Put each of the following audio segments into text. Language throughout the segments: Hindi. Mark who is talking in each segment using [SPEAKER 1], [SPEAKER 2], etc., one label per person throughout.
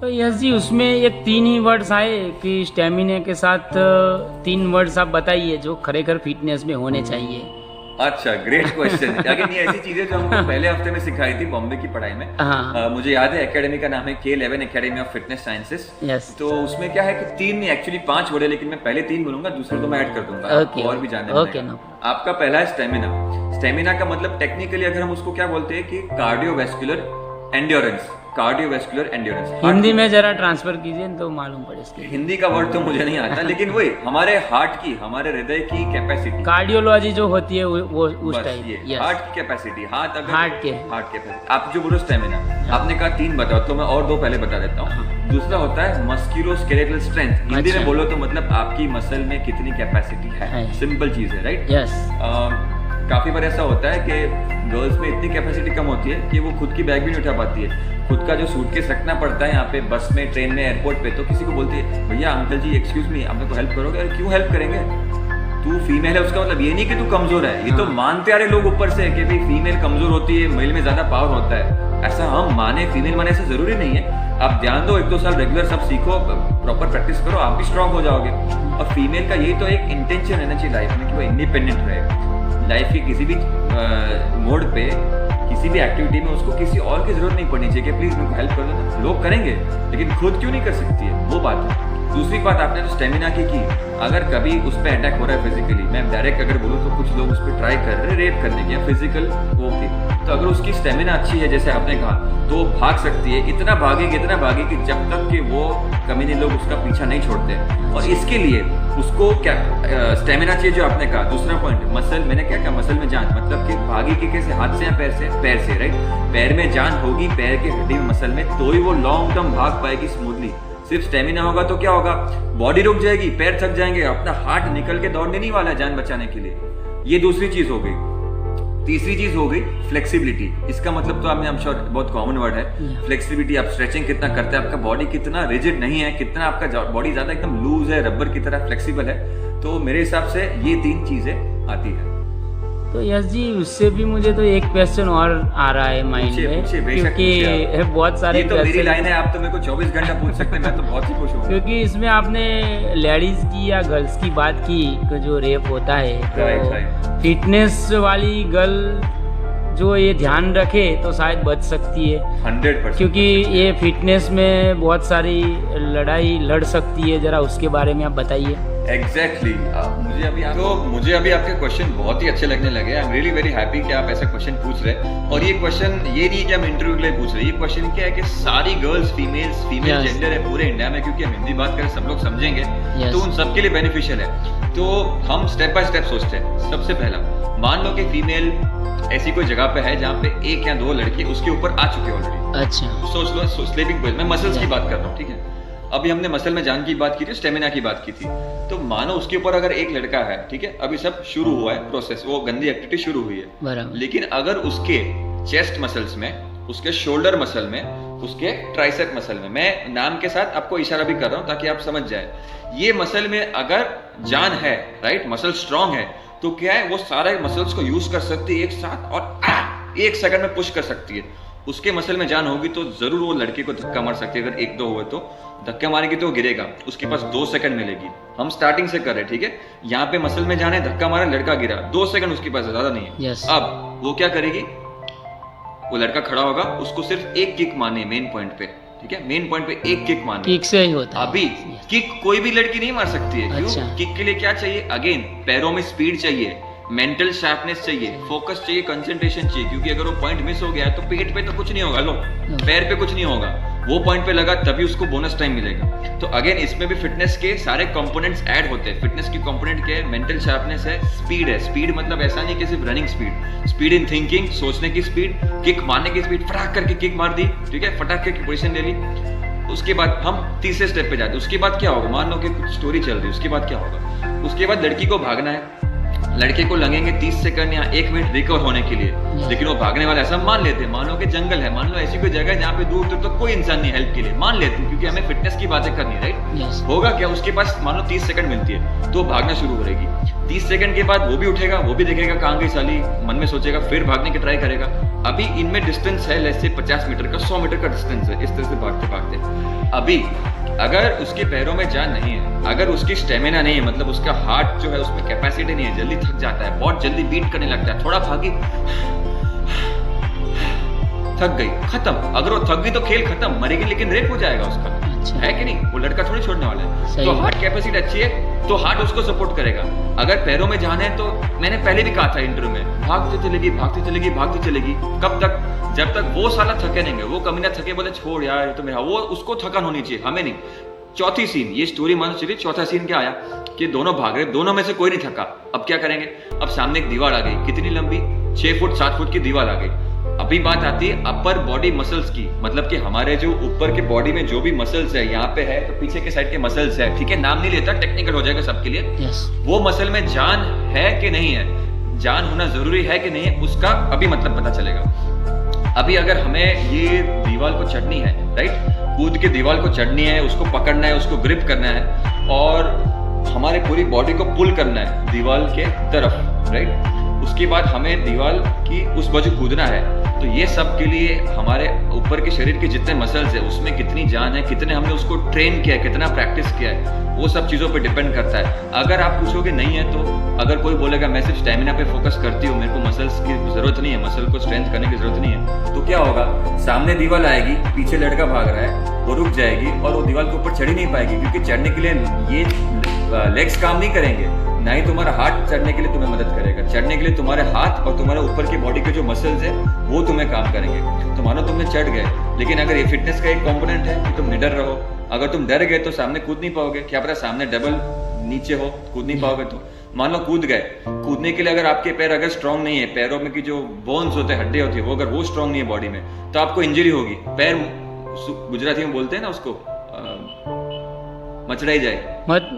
[SPEAKER 1] तो यस जी, उसमें ये 3 ही वर्ड्स आए कि स्टेमिना के साथ 3 वर्ड्स आप बताइए जो खरेखर फिटनेस में होने चाहिए।
[SPEAKER 2] अच्छा, ग्रेट क्वेश्चन। अगेन ये ऐसी चीजें जो हमको पहले हफ्ते में सिखाई थी बॉम्बे की पढ़ाई में।
[SPEAKER 1] हाँ।
[SPEAKER 2] मुझे याद है एकेडमी का नाम है K11 academy of fitness sciences.
[SPEAKER 1] Yes.
[SPEAKER 2] तो उसमें क्या है कि 3 एक्चुअली 5 वर्ड है, लेकिन मैं पहले 3 बोलूंगा, दूसरे तो मैं ऐड कर दूंगा।
[SPEAKER 1] ओके,
[SPEAKER 2] और भी जानने
[SPEAKER 1] ओके,
[SPEAKER 2] मिलेगा।
[SPEAKER 1] नो।
[SPEAKER 2] आपका पहला है स्टेमिना। स्टेमिना का मतलब टेक्निकली अगर हम उसको क्या बोलते हैं कि cardiovascular endurance. Cardiovascular endurance
[SPEAKER 1] Hindi में जरा ट्रांसफर कीजिए तो मालूम पड़े इसके।
[SPEAKER 2] हिंदी का वर्ड तो मुझे नहीं आता, लेकिन वही हमारे हार्ट की, हमारे हृदय की कैपेसिटी,
[SPEAKER 1] कार्डियोलॉजी जो होती है वो उस टाइप।
[SPEAKER 2] ये हार्ट की कैपेसिटी, हार्ट
[SPEAKER 1] के
[SPEAKER 2] कैपेसिटी। आप जो बोलो स्टेमिना, आपने कहा 3 बताओ, तो मैं और 2 पहले बता देता हूँ। दूसरा होता है मस्कुलोस्केलेटल स्ट्रेंथ। हिंदी में बोलो तो मतलब आपकी मसल में कितनी कैपेसिटी है। सिंपल चीज है, राइट?
[SPEAKER 1] यस।
[SPEAKER 2] काफी बार ऐसा होता है कि गर्ल्स में इतनी कैपेसिटी कम होती है कि वो खुद की बैग भी नहीं उठा पाती है। खुद का जो सूटकेस रखना पड़ता है यहाँ पे बस में, ट्रेन में, एयरपोर्ट पे, तो किसी को बोलती है भैया अंकल जी एक्सक्यूज मी, आप मेरे को हेल्प करोगे? अरे क्यों हेल्प करेंगे, तू फीमेल है, उसका मतलब ये नहीं कि तू कमजोर है। ये तो मानते आ रहे लोग ऊपर से कि भाई फीमेल कमजोर होती है, मेल में ज्यादा पावर होता है। ऐसा हम माने, फीमेल माने, ऐसा जरूरी नहीं है। आप ध्यान दो, 1-2 साल रेगुलर सब सीखो, प्रॉपर प्रैक्टिस करो, आप भी स्ट्रांग हो जाओगे। और फीमेल का यही तो एक इंटेंशन रहना चाहिए लाइफ में कि वो इंडिपेंडेंट रहे। लाइफ के किसी भी मोड पे, किसी भी एक्टिविटी में उसको किसी और की जरूरत नहीं पड़नी चाहिए कि प्लीज मेरे को हेल्प कर दो। लोग करेंगे, लेकिन खुद क्यों नहीं कर सकती है, वो बात है। दूसरी बात, आपने जो स्टेमिना की, अगर कभी उस पर अटैक हो रहा है फिजिकली, मैं डायरेक्ट अगर बोलूँ तो कुछ लोग उस पर ट्राई कर रहे हैं रेप करने की, फिजिकल ओके, तो अगर उसकी स्टेमिना अच्छी है जैसे आपने कहा, तो भाग सकती है। इतना भागेगी कि जब तक कि वो कमीने लोग उसका पीछा नहीं छोड़ते। और इसके लिए उसको क्या स्टेमिना चाहिए जो आपने कहा। दूसरा पॉइंट, मसल, मैंने क्या कहा, मसल में जान, मतलब कि भागेगी कैसे, हाथ से या पैर से? पैर से, राइट? पैर में जान होगी, पैर के हड्डी में, मसल में, तो ही वो लॉन्ग टर्म भाग पाएगी स्मूथली। सिर्फ स्टेमिना होगा तो क्या होगा, बॉडी रुक जाएगी, पैर थक जाएंगे, अपना हार्ट निकल के दौड़ने नहीं वाला है जान बचाने के लिए। ये दूसरी चीज हो गई। तीसरी चीज हो गई फ्लेक्सिबिलिटी। इसका मतलब तो आपने, I'm sure बहुत कॉमन वर्ड है फ्लेक्सिबिलिटी। आप स्ट्रेचिंग कितना करते हैं, आपका बॉडी कितना रिजिड नहीं है, कितना आपका बॉडी ज्यादा एकदम लूज है, रबर की तरह फ्लेक्सिबल है। तो मेरे हिसाब से ये 3 चीजें आती है।
[SPEAKER 1] तो यस जी, उससे भी मुझे तो एक क्वेश्चन और आ रहा है माइंड में, क्योंकि बहुत सारे
[SPEAKER 2] ये तो मेरी लाइन है, आप तो मेरे को 24 घंटा पूछ सकते हैं, मैं तो बहुत ही खुश हूँ।
[SPEAKER 1] क्योंकि इसमें आपने लेडीज की या गर्ल्स की बात की कि जो रेप होता है, तो फिटनेस वाली गर्ल जो ये ध्यान रखे तो शायद बच सकती है
[SPEAKER 2] 100%,
[SPEAKER 1] क्योंकि ये फिटनेस में बहुत सारी लड़ाई लड़ सकती है। जरा उसके बारे में आप बताइए।
[SPEAKER 2] एग्जैक्टली मुझे अभी आपके क्वेश्चन बहुत ही अच्छे लगने लगे। I am really very happy कि आप ऐसे क्वेश्चन पूछ रहे हैं। और ये क्वेश्चन ये नहीं कि हम इंटरव्यू के लिए पूछ रहे हैं, ये क्वेश्चन क्या है कि सारी गर्ल्स, फीमेल जेंडर है पूरे इंडिया में, क्योंकि हम हिंदी बात करें सब लोग समझेंगे, तो उन सबके लिए बेनिफिशियल है। तो हम स्टेप बाय स्टेप सोचते हैं। सबसे पहला, मान लो कि फीमेल ऐसी कोई जगह पे है जहाँ पे 1 या 2 लड़के उसके ऊपर आ चुके ऑलरेडी।
[SPEAKER 1] अच्छा,
[SPEAKER 2] सोच लो, स्लीपिंग पोजीशन में मसल्स की बात कर रहा हूँ, ठीक है? अभी हमने मसल में जान की बात की थी, स्टेमिना की बात की थी। तो मानो उसके ऊपर अगर एक लड़का है, ठीक है, अभी सब शुरू हुआ है प्रोसेस, वो गंदी एक्टिविटी शुरू हुई है, लेकिन अगर उसके चेस्ट मसल्स में, उसके शोल्डर मसल में, उसके ट्राइसेप मसल में, मैं नाम के साथ आपको इशारा भी कर रहा हूं ताकि आप समझ जाए, ये मसल में अगर जान है, राइट, मसल स्ट्रांग है, तो क्या है, वो सारे मसल्स को यूज कर सकती है एक साथ और 1 सेकंड में पुश कर सकती है। उसके मसल में जान होगी तो जरूर वो लड़के को धक्का मार सकती है। अगर 1-2 हुए तो धक्का मारेगी तो गिरेगा, उसके पास 2 सेकंड मिलेगी। हम स्टार्टिंग से कर रहे हैं, ठीक है? यहाँ पे मसल में जाने, धक्का मारा, लड़का गिरा, 2 सेकंड उसके पास, ज्यादा नहीं है। अब वो क्या करेगी, वो लड़का खड़ा होगा, उसको सिर्फ 1 किक मारनी है मेन पॉइंट पे, ठीक है? मेन पॉइंट पे 1 किक मारनी,
[SPEAKER 1] किक से ही होता है।
[SPEAKER 2] अभी किक कोई भी लड़की नहीं मार सकती है। क्यों? किक के लिए क्या चाहिए? अगेन पैरों में स्पीड चाहिए, मेंटल शार्पनेस चाहिए, फोकस चाहिए, कंसंट्रेशन चाहिए। क्योंकि अगर वो पॉइंट मिस हो गया तो पेट पे तो कुछ नहीं होगा, लो पैर पे कुछ नहीं होगा, वो पॉइंट पे लगा तभी उसको बोनस टाइम मिलेगा। तो अगेन इसमें भी फिटनेस के सारे कंपोनेंट्स ऐड होते हैं। फिटनेस की कंपोनेंट क्या है? मेंटल शार्पनेस है, स्पीड है। स्पीड मतलब ऐसा नहीं कि सिर्फ running speed, speed in thinking, सोचने की स्पीड, किक मारने की स्पीड, फटाक करके किक मार दी, ठीक है, फटाक करके पोजीशन ले ली। उसके बाद हम तीसरे स्टेप पे जाते हैं। उसके बाद क्या होगा, मान लो कि कुछ स्टोरी चल रही है, उसके बाद क्या होगा? उसके बाद लड़की को भागना है, लड़के को लगेंगे 30 सेकंड या 1 मिनट रिकवर होने के लिए, लेकिन वो भागने वाला ऐसा मान लेते हैं, मान लो कि जंगल है, मान लो ऐसी कोई जगह है जहाँ पे दूर दूर तो कोई इंसान नहीं हेल्प के लिए, मान लेते हैं, क्योंकि हमें फिटनेस की बातें करनी है, राइट? होगा क्या, उसके पास मान लो 30 सेकंड मिलती है तो भागना शुरू करेगी। 30 सेकंड के बाद वो भी उठेगा, वो भी देखेगा कहाँ गई साली, मन में सोचेगा, फिर भागने की ट्राई करेगा। अभी इनमें डिस्टेंस है लेट्स से 50 मीटर का, 100 मीटर का डिस्टेंस है, इस तरह से भागते भागते। अभी अगर उसके पैरों में जान नहीं है, अगर उसकी स्टेमिना नहीं है, मतलब उसका हार्ट जो है उसमें कैपेसिटी नहीं है, जल्दी थक जाता है, बहुत जल्दी बीट करने लगता है, थोड़ा भागी थक गई, खत्म। अगर वो थक गई तो खेल खत्म, मरेगी लेकिन रेप हो जाएगा उसका।
[SPEAKER 1] अच्छा।
[SPEAKER 2] है कि नहीं? वो लड़का थोड़ी छोड़ने वाला है।
[SPEAKER 1] सही
[SPEAKER 2] तो
[SPEAKER 1] है।
[SPEAKER 2] हार्ट कैपेसिटी अच्छी है तो हार्ट उसको सपोर्ट करेगा। अगर पैरों में जाना है तो मैंने पहले भी कहा था इंटरव्यू में, भागती चलेगी भागती चलेगी भागती चलेगी। कब तक? जब तक वो साला थके नहीं, वो कमीना थके बोले छोड़ यार ये तो मेरा, वो उसको थकान होनी चाहिए, हमें नहीं। चौथी सीन, ये स्टोरी मान चलिए, चौथा सीन क्या आया कि दोनों भाग रहे, दोनों में से कोई नहीं थका। अब क्या करेंगे? अब सामने एक दीवार आ गई, कितनी लंबी? 6 फुट 7 फुट की दीवार आ गई। अभी बात आती है अपर बॉडी मसल्स की, मतलब कि हमारे जो ऊपर के बॉडी में जो भी मसल्स है, यहाँ पे है तो पीछे के साइड के मसल्स है, ठीक है, नाम नहीं लेता, टेक्निकल हो जाएगा सबके लिए।
[SPEAKER 1] यस।
[SPEAKER 2] वो मसल में जान है कि नहीं है, जान होना जरूरी है कि नहीं है, उसका अभी मतलब पता चलेगा। अभी अगर हमें ये दीवार को चढ़नी है, राइट, कूद के दीवार को चढ़नी है, उसको पकड़ना है, उसको ग्रिप करना है और हमारे पूरी बॉडी को पुल करना है दीवार के तरफ, राइट। उसके बाद हमें दीवार की उस बाजू कूदना है। तो ये सब के लिए हमारे ऊपर के शरीर के जितने मसल्स है उसमें कितनी जान है, कितने हमने उसको ट्रेन किया है, कितना प्रैक्टिस किया है, वो सब चीज़ों पे डिपेंड करता है। अगर आप पूछोगे नहीं है तो, अगर कोई बोलेगा मैं सिर्फ स्टेमिना पे फोकस करती हूँ, मेरे को मसल्स की जरूरत नहीं है, मसल को स्ट्रेंथ करने की जरूरत नहीं है, तो क्या होगा? सामने दीवार आएगी, पीछे लड़का भाग रहा है, वो रुक जाएगी और वो दीवार के ऊपर चढ़ ही नहीं पाएगी, क्योंकि चढ़ने के लिए ये लेग्स काम नहीं करेंगे, ना ही तुम्हारा हाथ चढ़ने के लिए तुम्हें मदद करेगा। चढ़ने के लिए तुम्हारे हाथ और तुम्हारे ऊपर की बॉडी के जो मसल्स है वो तुम्हें काम करेंगे। तो मानो तुमने चढ़ गए, लेकिन अगर ये फिटनेस का एक कंपोनेंट है कि तुम निडर रहो। अगर तुम डर गए तो सामने कूद नहीं पाओगे, क्या पता सामने डबल नीचे हो, कूद नहीं पाओगे। तो मान लो कूद गए, कूदने के लिए अगर आपके पैर अगर स्ट्रांग नहीं है, पैरों में की जो बोन्स होते हैं, हड्डियां होती है, वो अगर वो स्ट्रांग नहीं है बॉडी में, तो आपको इंजरी होगी। पैर, गुजराती में बोलते हैं ना उसको, मचड़ाई जाए,
[SPEAKER 1] मत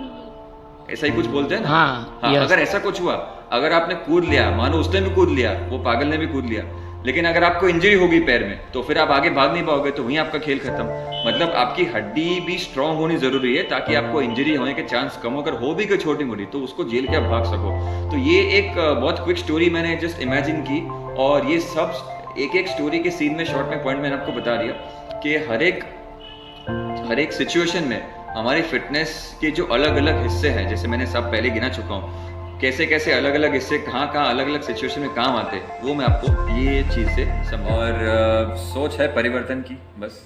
[SPEAKER 2] ऐसा ही कुछ बोलते हैं ना।
[SPEAKER 1] हाँ,
[SPEAKER 2] अगर ऐसा कुछ हुआ, अगर आपने कूद लिया, मानो उसने भी कूद लिया, वो पागल ने भी कूद लिया, लेकिन अगर आपको इंजरी होगी पैर में, तो फिर आप आगे भाग नहीं पाओगे, तो वहीं आपका खेल खत्म। मतलब आपकी हड्डी भी स्ट्रांग होनी जरूरी है ताकि आपको इंजरी होने के चांस कम हो। अगर हो भी कोई छोटी मोटी तो उसको झेल के आप भाग सको। तो ये एक बहुत क्विक स्टोरी मैंने जस्ट इमेजिन की, और ये सब एक एक स्टोरी के सीन में, शॉर्ट में पॉइंट मैंने आपको बता दिया कि हर एक सिचुएशन में हमारी फिटनेस के जो अलग अलग हिस्से हैं, जैसे मैंने सब पहले गिना चुका हूँ, कैसे कैसे अलग अलग हिस्से कहाँ अलग अलग सिचुएशन में काम आते हैं, वो मैं आपको ये चीज़ से समझा। और सोच है परिवर्तन की, बस